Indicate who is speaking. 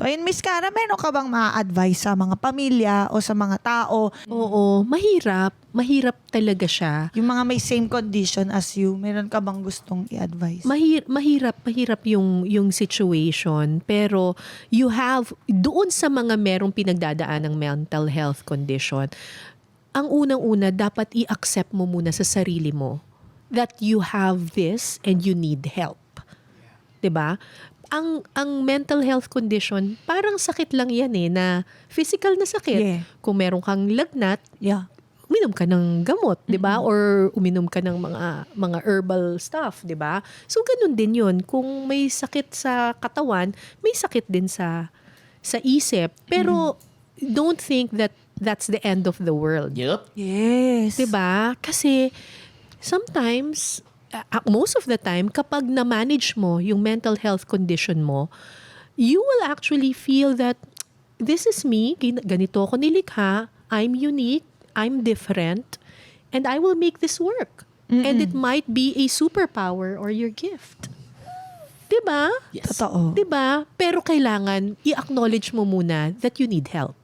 Speaker 1: So, ayun, Miss Cara, meron ka bang ma-advise sa mga pamilya o sa mga tao,
Speaker 2: Oo, mahirap. Mahirap talaga siya.
Speaker 1: yung mga may same condition as you, meron ka bang gustong i-advise?
Speaker 2: Mahirap yung situation, pero you have doon sa mga merong pinagdadaan ng mental health condition. Ang unang-una, dapat i-accept mo muna sa sarili mo that you have this and you need help. 'Di ba? Ang mental health condition, parang sakit lang yan na physical na sakit.
Speaker 1: Yeah.
Speaker 2: Kung meron kang lagnat,
Speaker 1: Yeah.
Speaker 2: uminom ka ng gamot, 'di ba? Or uminom ka ng mga herbal stuff, 'di ba? So ganun din 'yun. Kung may sakit sa katawan, may sakit din sa isip. Pero don't think that that's the end of the world.
Speaker 3: Yup.
Speaker 1: Yes.
Speaker 2: 'Di ba? Kasi sometimes most of the time kapag na-manage mo yung mental health condition mo, you will actually feel that this is me, ganito ako nilikha, I'm unique, I'm different, and I will make this work. And it might be a superpower or your gift. 'Di ba?
Speaker 3: Yes.
Speaker 1: Totoo.
Speaker 2: 'Di ba? Pero kailangan i-acknowledge mo muna that you need help.